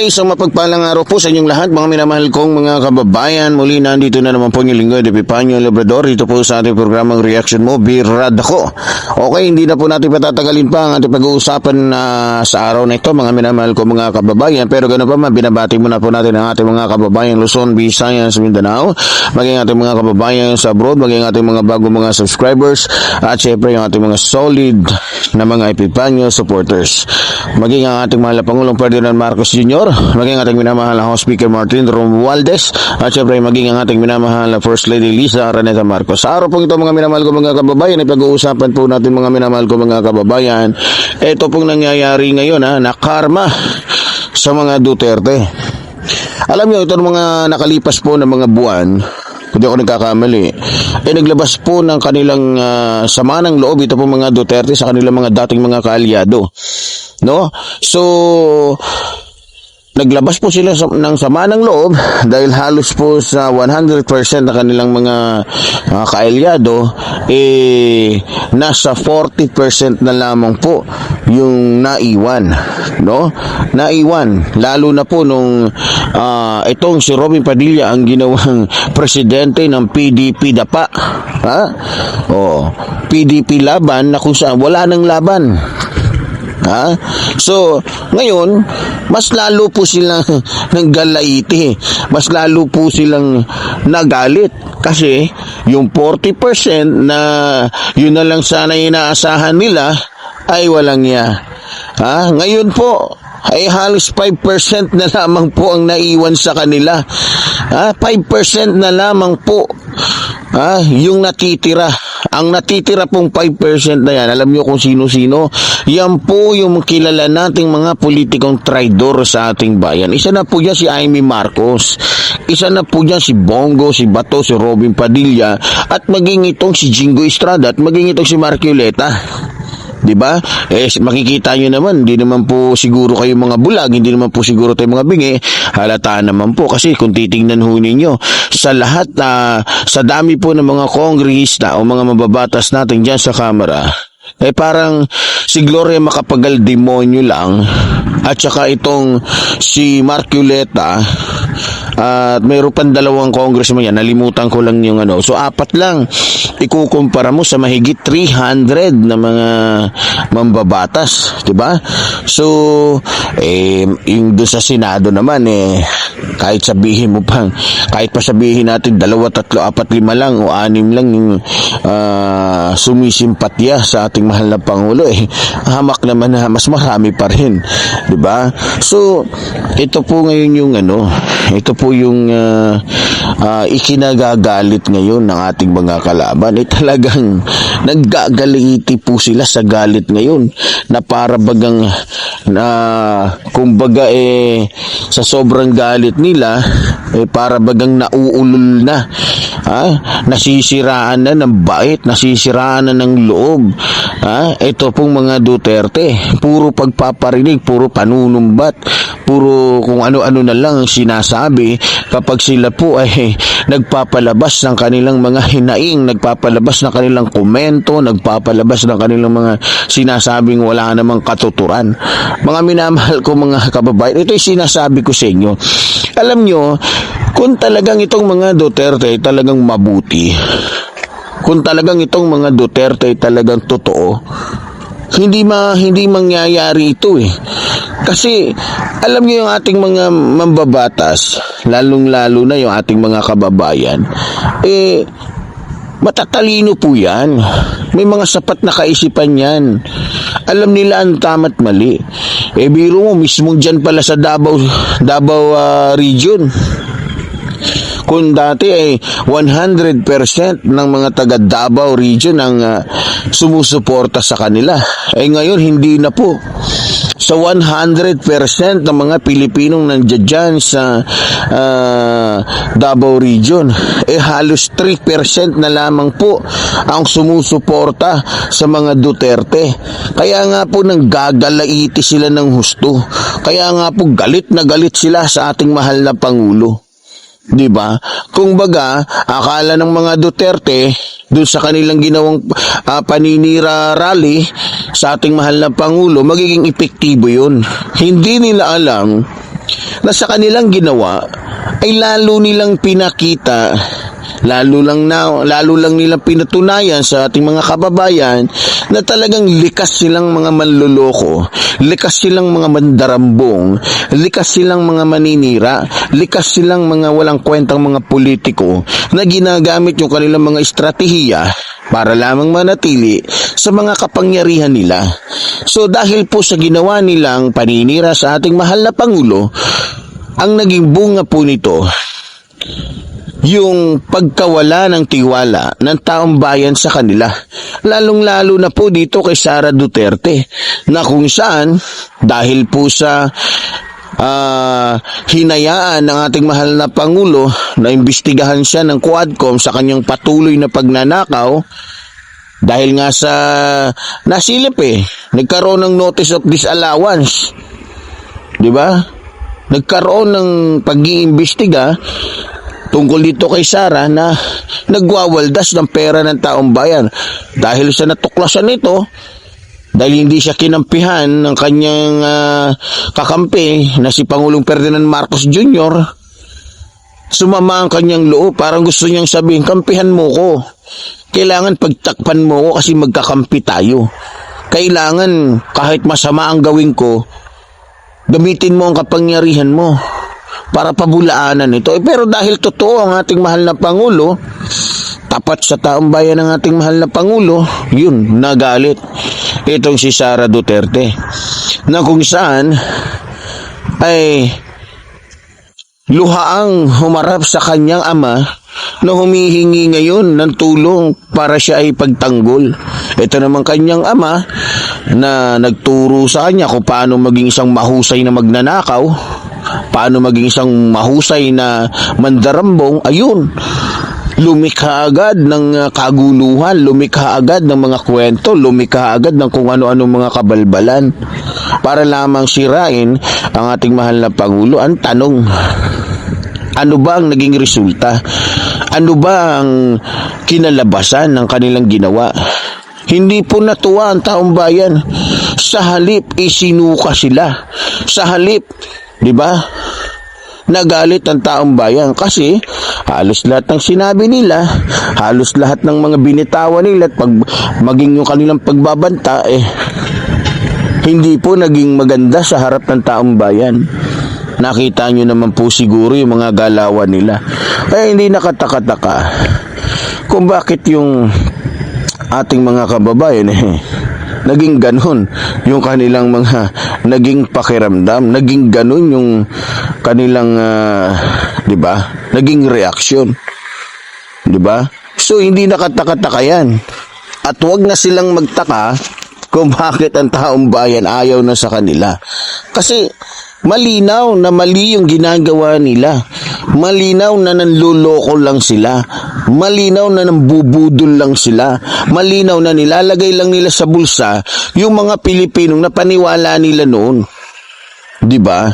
isang mapagpalang araw po sa inyong lahat, mga minamahal kong mga kababayan. Muli nandito na naman po yung lingkod, Epipanyo Labrador. Ito po sa ating programang Reaction Mo, Birad Ako. Okay, hindi na po natin patatagalin pa ang ating pag-uusapan sa araw na ito, mga minamahal kong mga kababayan. Pero ganoon pa man, binabati muna po natin ang ating mga kababayan Luzon, Visayas, Mindanao, maging ating mga kababayan sa abroad, maging ating mga bagong mga subscribers, at syempre yung ating mga solid na mga Epipanyo supporters. Maging ang ating mahal na Pangulong Ferdinand Marcos Jr., maging ating minamahal na House Speaker Martin Romualdez, at syempre maging ang ating minamahal na First Lady Liza Araneta Marcos. Sa araw po ito, mga minamahal ko mga kababayan, ipag-uusapan po natin, mga minamahal ko mga kababayan, ito pong nangyayari ngayon na karma sa mga Duterte. Alam nyo, ito mga nakalipas po ng mga buwan, hindi ako nagkakamali, naglabas po ng kanilang sama ng loob ito po mga Duterte sa kanilang mga dating mga kaalyado, no? So naglabas po sila ng sama ng loob dahil halos po sa 100% na kanilang mga kaalyado, nasa 40% na lamang po yung naiwan, no? Naiwan, lalo na po nung itong si Robin Padilla ang ginawang presidente ng PDP Dapa, PDP laban na kung saan wala nang laban. So, ngayon, mas lalo po silang naggalaiti, mas lalo po silang nagalit kasi yung 40% na yun na lang sana inaasahan nila ay walang niya. Ngayon po, ay halos 5% na lamang po ang naiwan sa kanila. 5% na lamang po yung natitira. Ang natitira pong 5% na yan, alam nyo kung sino-sino? Yan po yung kilala nating mga politikong traidor sa ating bayan. Isa na po dyan si Amy Marcos. Isa na po dyan si Bongo, si Bato, si Robin Padilla, at maging itong si Jingo Estrada, at maging itong si Marcoleta. Diba? Makikita nyo naman, hindi naman po siguro kayo mga bulag, hindi naman po siguro tayo mga bingi, halata naman po kasi kung titingnan ho ninyo sa lahat, sa dami po ng mga kongrehista o mga mababatas natin dyan sa Kamara, parang si Gloria Macapagal demonyo lang, at saka itong si Marcoleta, at mayroon pang dalawang congressman yan, nalimutan ko lang yung so apat lang ikukumpara mo sa mahigit 300 na mga mambabatas, diba? So yung doon sa Senado naman kahit sabihin mo pang, kahit pa sabihin natin 2, 3, 4, 5 lang o 6 lang yung sumisimpatya sa ating mahal na Pangulo, hamak naman na mas marami pa rin, diba? So ito po ngayon yung ito po yung ikinagagalit ngayon ng ating mga kalaban. Talagang naggagaliiti po sila sa galit ngayon na para bagang kumbaga sa sobrang galit nila para bagang nauulol na, nasisiraan na ng bait, nasisiraan na ng loob. Ito pong mga Duterte, puro pagpaparinig, puro panunumbat, puro kung ano-ano na lang sinasabi kapag sila po ay nagpapalabas ng kanilang mga hinaing, nagpapalabas ng kanilang komento, nagpapalabas ng kanilang mga sinasabing wala namang katuturan. Mga minamahal ko mga kababayan, ito yung sinasabi ko sa inyo. Alam nyo, kung talagang itong mga Duterte ay talagang mabuti, kung talagang itong mga Duterte ay talagang totoo, hindi mangyayari ito Kasi alam niyo yung ating mga mambabatas, lalong-lalo na yung ating mga kababayan, matatalino po yan. May mga sapat na kaisipan yan. Alam nila ang tama't mali. Biro mo, mismo dyan pala sa Davao region. Kung dati 100% ng mga taga Davao region ang sumusuporta sa kanila. Ngayon hindi na po. Sa 100% ng mga Pilipinong nandiyan sa Davao region, halos 3% na lamang po ang sumusuporta sa mga Duterte. Kaya nga po nanggagalaiti sila ng husto. Kaya nga po galit na galit sila sa ating mahal na Pangulo. Diba? Kung baga, akala ng mga Duterte doon sa kanilang ginawang paninira rally sa ating mahal na Pangulo, magiging epektibo yun. Hindi nila alam na sa kanilang ginawa ay lalo nilang pinakita, lalo lang nilang pinatunayan sa ating mga kababayan na talagang likas silang mga manloloko, likas silang mga mandarambong, likas silang mga maninira, likas silang mga walang kwentang mga politiko na ginagamit yung kanilang mga estratehiya para lamang manatili sa mga kapangyarihan nila. So dahil po sa ginawa nilang paninira sa ating mahal na Pangulo, ang naging bunga po nito, yung pagkawala ng tiwala ng taong bayan sa kanila. Lalong-lalo na po dito kay Sara Duterte, na kung saan, dahil po sa hinayaan ng ating mahal na Pangulo na imbestigahan siya ng Quadcom sa kanyang patuloy na pagnanakaw, dahil nga sa nasilip nagkaroon ng notice of disallowance, di ba? Nagkaroon ng pag-iimbestiga tungkol dito kay Sara na nagwawaldas ng pera ng taong bayan. Dahil sa natuklasan nito, dahil hindi siya kinampihan ng kanyang kakampi na si Pangulong Ferdinand Marcos Jr., sumama ang kanyang loob. Parang gusto niyang sabihin, kampihan mo ko. Kailangan pagtakpan mo ko kasi magkakampi tayo. Kailangan kahit masama ang gawin ko, gamitin mo ang kapangyarihan mo para pabulaanan ito. Pero dahil totoo ang ating mahal na Pangulo, tapat sa taong bayan ng ating mahal na Pangulo, yun, nagalit itong si Sara Duterte, na kung saan ay luhaang humarap sa kanyang ama na humihingi ngayon ng tulong para siya ay pagtanggol. Ito naman kanyang ama na nagturo sa kanya kung paano maging isang mahusay na magnanakaw, paano maging isang mahusay na mandarambong. Ayun, lumikha agad ng kaguluhan, lumikha agad ng mga kwento, lumikha agad ng kung ano-ano mga kabalbalan para lamang sirain ang ating mahal na Pangulo. Ang tanong, ano ba ang naging resulta? Ano ba ang kinalabasan ng kanilang ginawa? Hindi po natuwa ang taong bayan. Sa halip, isinuka sila. Sa halip, di ba, nagalit ang taong bayan kasi halos lahat ng sinabi nila, halos lahat ng mga binitawan nila at maging yung kanilang pagbabanta, hindi po naging maganda sa harap ng taong bayan. Nakita nyo naman po siguro yung mga galawan nila. Kaya hindi nakataka-taka kung bakit yung ating mga kababayan naging ganun yung kanilang mga naging pakiramdam, naging ganun yung kanilang di ba, naging reaksyon, di ba? So hindi nakataka-taka yan, at wag na silang magtaka kung bakit ang taong bayan ayaw na sa kanila, kasi malinaw na mali yung ginagawa nila. Malinaw na nanluloko lang sila. Malinaw na nambubudol lang sila. Malinaw na nilalagay lang nila sa bulsa yung mga Pilipinong napaniwala nila noon. 'Di ba?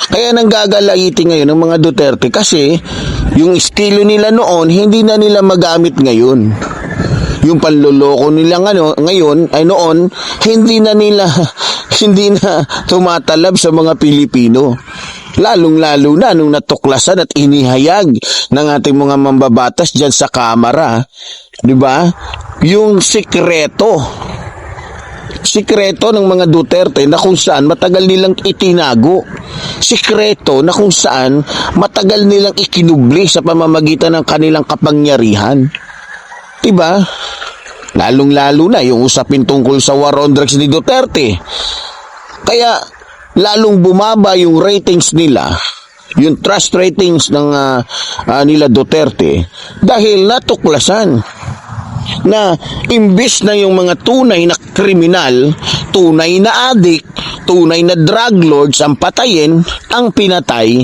Kaya nanggagalaiti ngayon ng mga Duterte kasi yung estilo nila noon hindi na nila magamit ngayon. Yung panloloko nila ngayon ay noon hindi na tumatalab sa mga Pilipino. Lalong-lalo na nung natuklasan at inihayag ng ating mga mambabatas dyan sa Kamara, di ba? Yung sikreto ng mga Duterte na kung saan matagal nilang itinago. Sikreto na kung saan matagal nilang ikinubli sa pamamagitan ng kanilang kapangyarihan. Diba? Lalong-lalo na yung usapin tungkol sa war on drugs ni Duterte. Kaya lalong bumaba yung ratings nila, yung trust ratings ng nila Duterte, dahil natuklasan na imbis na yung mga tunay na kriminal, tunay na adik, tunay na drug lords ang patayin, ang pinatay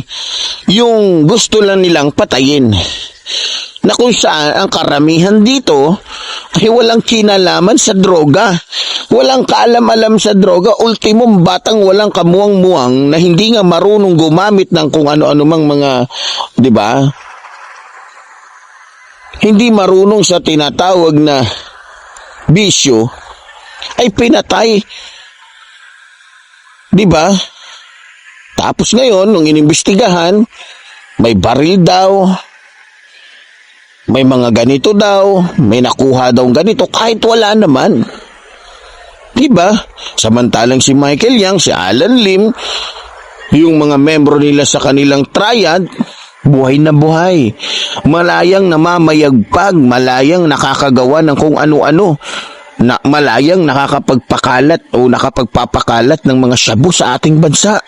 yung gusto lang nilang patayin. Na kung saan ang karamihan dito ay walang kinalaman sa droga. Walang kaalam-alam sa droga. Ultimong batang walang kamuang-muang na hindi nga marunong gumamit ng kung ano-ano mang mga, di ba? Hindi marunong sa tinatawag na bisyo ay pinatay. Di ba? Tapos ngayon, nung inimbestigahan, may baril daw, may mga ganito daw, may nakuha daw ganito, kahit wala naman. Diba? Samantalang si Michael Yang, si Alan Lim, yung mga membro nila sa kanilang triad, buhay na buhay. Malayang namamayagpag, malayang nakakagawa ng kung ano-ano, na malayang nakakapagpakalat o nakapagpapakalat ng mga shabu sa ating bansa.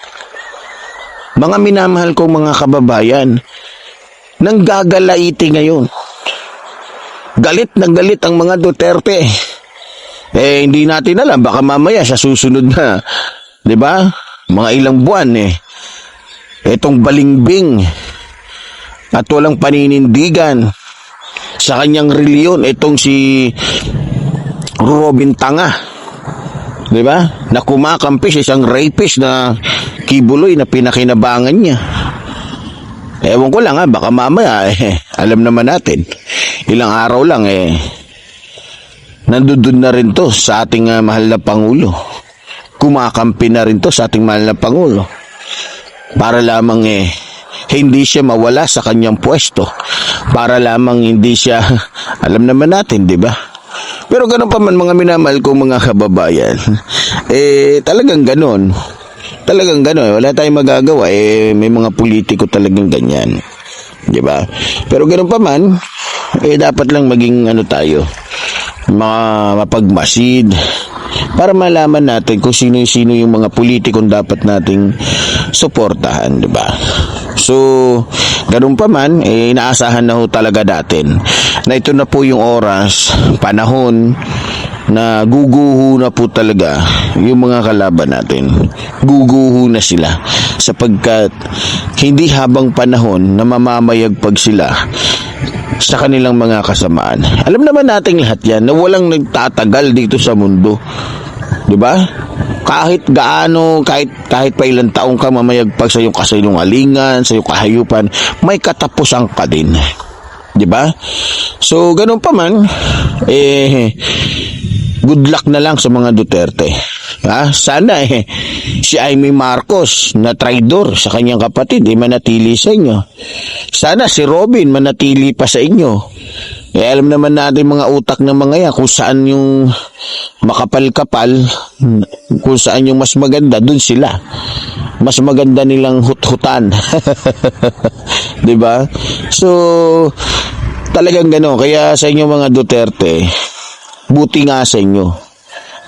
Mga minamahal kong mga kababayan, nanggagalaiti ngayon. Galit na galit ang mga Duterte. Hindi natin alam, baka mamaya sa susunod na, di ba? Mga ilang buwan itong balingbing at walang paninindigan sa kanyang reliyon, itong si Robin Tanga, di ba? Na kumakampi sa isang rapist na Kibuloy na pinakinabangan niya. Ewan ko lang baka mamaya alam naman natin, ilang araw lang nandun na rin to sa ating mahal na Pangulo. Kumakampi na rin to sa ating mahal na Pangulo. Para lamang hindi siya mawala sa kanyang pwesto. Para lamang hindi siya, alam naman natin, di ba? Pero ganun pa man mga minamahal kong mga kababayan, talagang ganun. Talagang gano'n, wala tayong magagawa, may mga politiko talagang ganyan. Di ba? Pero gano'n pa man, dapat lang maging tayo, mapagmasid, para malaman natin kung sino-sino yung mga politikong dapat nating suportahan, di ba? So, gano'n pa man, inaasahan na ho talaga natin na ito na po yung oras, panahon, na guguho na po talaga yung mga kalaban natin. Guguho na sila sapagkat hindi habang panahon na mamamayagpag sila sa kanilang mga kasamaan. Alam naman nating lahat yan na walang nagtatagal dito sa mundo. 'Di ba? Kahit gaano, kahit pa ilang taong ka mamayagpag sa iyong kasinungalingan, sa iyong kahayupan, may katapusan ka din. 'Di ba? So, ganun pa man, good luck na lang sa mga Duterte. Sana si Amy Marcos na traidor sa kanyang kapatid manatili sa inyo. Sana si Robin manatili pa sa inyo. Alam naman natin mga utak ng mga yan kung saan yung makapal-kapal, kung saan yung mas maganda, dun sila. Mas maganda nilang hut-hutan. 'Di ba? So, talagang gano'n. Kaya sa inyo mga Duterte, buti nga sa inyo.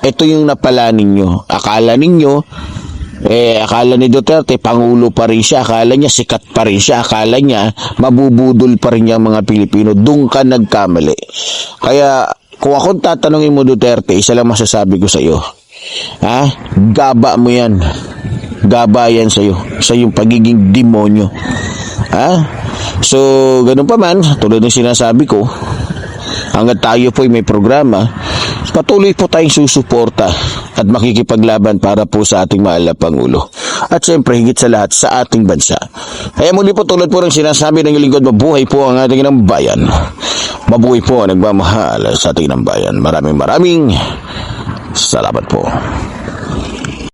Ito yung napala ninyo. Akala ni Duterte, Pangulo pa rin siya. Akala niya, sikat pa rin siya. Akala niya, mabubudol pa rin niya mga Pilipino. Doon ka nagkamali. Kaya, kung akong tatanungin mo Duterte, isa lang masasabi ko sa iyo. Gaba mo yan. Gaba yan sa iyo. Sa iyong pagiging demonyo. So, ganun pa man, tulad ng sinasabi ko, hanggat tayo po may programa, patuloy po tayong susuporta at makikipaglaban para po sa ating mahal na Pangulo. At siyempre, higit sa lahat, sa ating bansa. Kaya muli po, tulad po ng sinasabi ng lingkod, mabuhay po ang ating ng bayan. Mabuhay po ang nagmamahal sa ating ng bayan. Maraming salamat po.